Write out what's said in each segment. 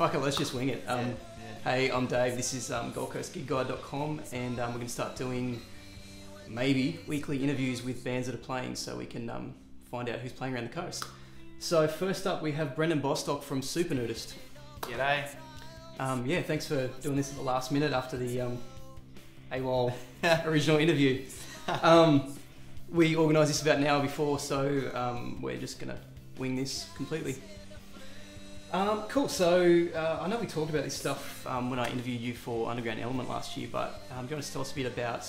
fuck it, let's just wing it. Hey, I'm Dave. This is GoldCoastGigGuide.com, and we're going to start doing maybe weekly interviews with bands that are playing, so we can find out who's playing around the coast. So first up, we have Brendan Bostock from Super Nudist. G'day. Yeah, thanks for doing this at the last minute after the AWOL original interview. We organised this about an hour before, so we're just going to wing this completely. Cool, so I know we talked about this stuff when I interviewed you for Underground Element last year, but do you want to tell us a bit about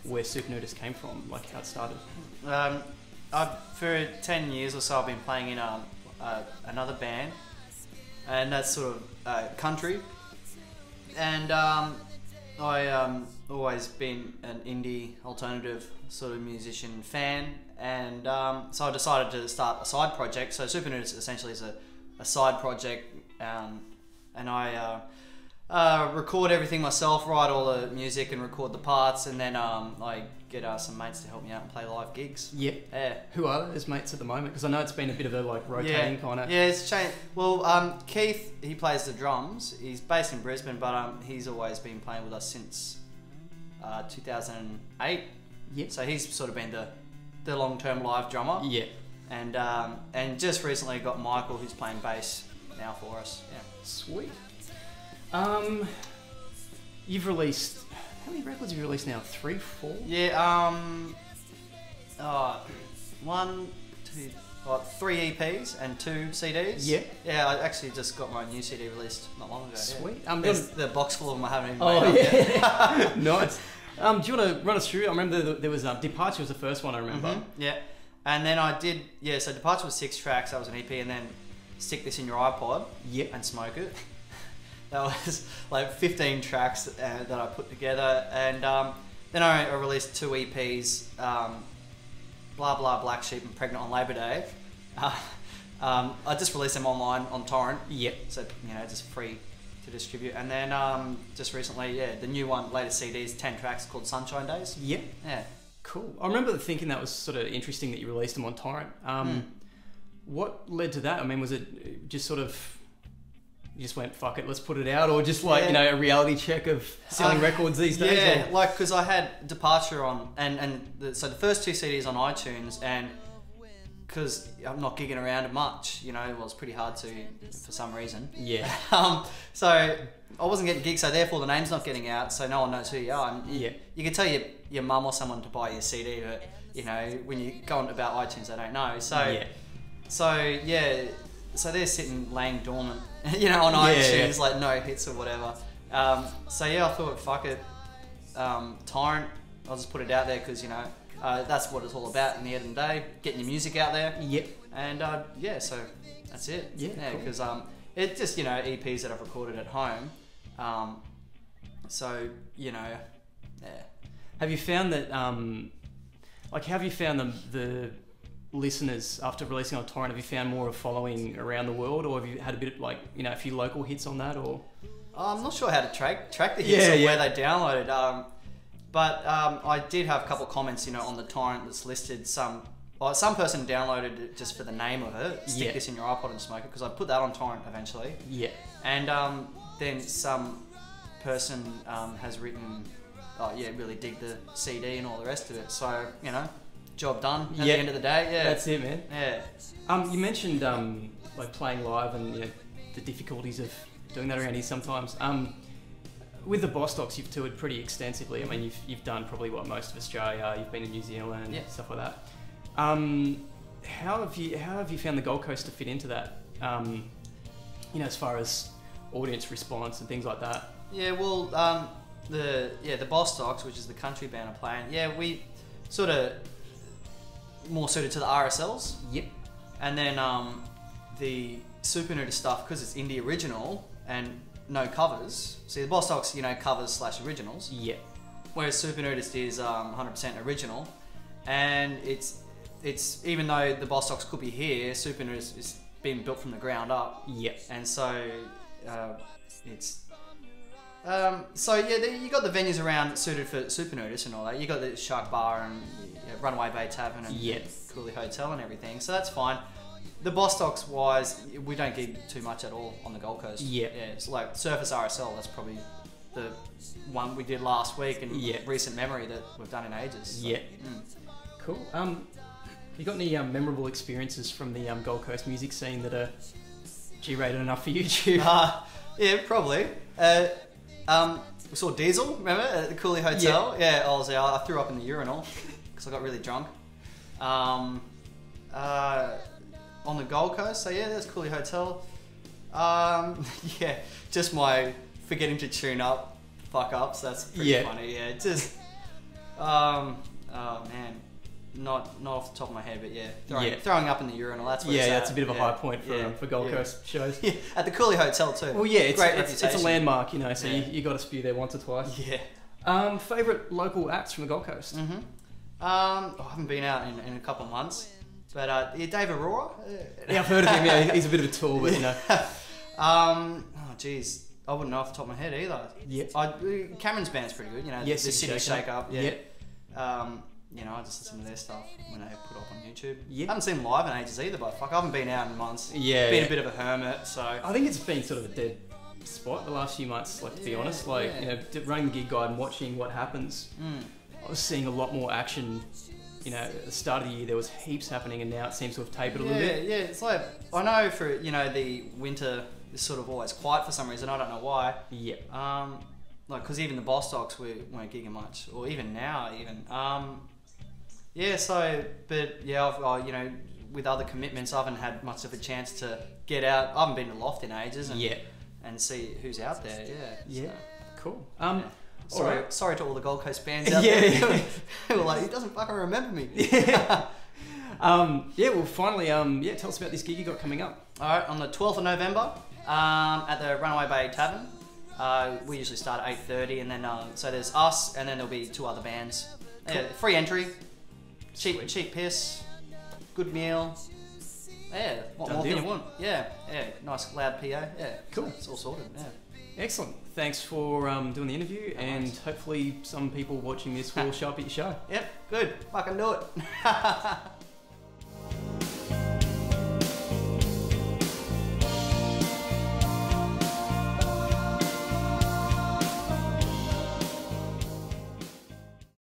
where Super Nudist came from, like how it started? For 10 years or so I've been playing in another band, and that's sort of country, and I always been an indie alternative sort of musician fan, and so I decided to start a side project. So Super Nudist essentially is a side project, and I record everything myself, write all the music and record the parts, and then I get some mates to help me out and play live gigs. Yeah. Who are those mates at the moment? Because I know it's been a bit of a like rotating kind of. Yeah, it's changed. Well, Keith, he plays the drums. He's based in Brisbane, but he's always been playing with us since 2008. Yeah. So he's sort of been the long-term live drummer. Yeah. And just recently got Michael, who's playing bass now for us. Yeah. Sweet. You've released, how many records have you released now? 3, 4? Yeah. 3 EPs and 2 CDs. Yeah. Yeah. I actually just got my new CD released not long ago. Sweet. Yeah. There's the box full of them I haven't even made up yet. Nice. Do you want to run us through? I remember there was Departure was the first one I remember. Mm-hmm. Yeah. And then I did, so Departure was 6 tracks, that was an EP, and then Stick This in Your iPod and Smoke It. That was like 15 tracks that I put together, and then I released 2 EPs, Blah Blah, Black Sheep, and Pregnant on Labour Day. I just released them online on torrent, so just free to distribute. And then just recently, the new one, latest CD is 10 tracks called Sunshine Days. Yeah. Cool. I remember thinking that was sort of interesting that you released them on torrent. What led to that? I mean, was it just sort of, you just went, fuck it, let's put it out, or just like, a reality check of selling records these days? Yeah, like, because I had Departure on, so the first 2 CDs on iTunes, and because I'm not gigging around much, it's pretty hard to, for some reason. Yeah. So I wasn't getting gigs, so therefore the name's not getting out, so no one knows who you are. And you can tell your mum or someone to buy your CD, but when you go on about iTunes, they don't know. So they're sitting laying dormant, on iTunes, like no hits or whatever. I thought, fuck it, torrent. I'll just put it out there because that's what it's all about in the end of the day, getting your music out there. Yep. And so that's it. Yeah. Because it's just EPs that I've recorded at home. Have you found that have you found the listeners after releasing on torrent? Have you found more of following around the world, or have you had a bit of a few local hits on that, or? I'm not sure how to track the hits or where they downloaded. But I did have a couple of comments, on the torrent that's listed. Some person downloaded it just for the name of it. Stick This in Your iPod and Smoke It, because I put that on torrent eventually. Yeah. And then some person has written, really dig the CD and all the rest of it. So, job done at the end of the day. Yeah. That's it, man. Yeah. You mentioned playing live and the difficulties of doing that around here sometimes. With the Bostocks, you've toured pretty extensively. I mean, you've done probably most of Australia. You've been to New Zealand, stuff like that. How have you found the Gold Coast to fit into that? As far as audience response and things like that. Yeah, well, the Bostocks, which is the country band I'm playing. We sort of more suited to the RSLs. Yep. And then the Super Nudist stuff, because it's indie original and no covers. See, the Bostocks, covers / originals. Yeah. Whereas Super Nudist is 100% original, and it's even though the Bostocks could be here, Super Nudist is being built from the ground up. Yeah. And so it's you got the venues around suited for Super Nudist and all that. You got the Shark Bar and Runaway Bay Tavern and Cooley Hotel and everything. So that's fine. the Bostocks wise, we don't gig too much at all on the Gold Coast. Yeah. Yeah, it's like Surface RSL, that's probably the one we did last week and recent memory that we've done in ages. So. Yeah. Cool. You got any memorable experiences from the Gold Coast music scene that are G-rated enough for YouTube? Yeah, probably. We saw Diesel, remember, at the Cooley Hotel? Yeah, I threw up in the urinal because I got really drunk. On the Gold Coast, so yeah, there's Cooley Hotel. Yeah, just my forgetting to tune up fuck-ups, that's pretty funny, yeah. Just, oh man, not off the top of my head, but yeah, throwing up in the urinal, that's what it's at. That's a bit of a high point for Gold Coast shows. Yeah, at the Cooley Hotel too. Well, yeah, it's a landmark, you know, so you got to spew there once or twice. Yeah. Favourite local acts from the Gold Coast? I haven't been out in a couple of months, but Dave Aurora. Yeah, I've heard of him. Yeah, he's a bit of a tool, but you know. Oh geez, I wouldn't know off the top of my head either. Yeah. Cameron's band's pretty good. You know, the City Shake Up. Yeah. You know, I just listen to their stuff when they put up on YouTube. Yeah. I haven't seen them live in ages either, but fuck, I haven't been out in months. Yeah. Been a bit of a hermit, so. I think it's been sort of a dead spot the last few months, like, to be honest. Like, you know, running the gig guide and watching what happens. I was seeing a lot more action. You know, at the start of the year there was heaps happening, and now it seems to have tapered a little bit. Yeah, it's like, I know for, you know, the winter is sort of always quiet for some reason, I don't know why. Yeah. Like, because even the Bostocks weren't gigging much, or even now, even. Yeah, so, but yeah, I've, you know, with other commitments, I haven't had much of a chance to get out. I haven't been to Loft in ages and see who's out there. Yeah. So. Cool. Sorry to all the Gold Coast bands out there. Who were like, he doesn't fucking remember me. Well, finally, tell us about this gig you got coming up. All right, on the 12th of November, at the Runaway Bay Tavern. We usually start at 8:30, and then so there's us, and then there'll be 2 other bands. Cool. Yeah, free entry, cheap piss, good meal. Yeah, what more can you want? Yeah, nice loud PA. Yeah, cool. So it's all sorted. Yeah. Excellent. Thanks for doing the interview, and hopefully some people watching this will show up at your show. Yep, good. Fucking do it.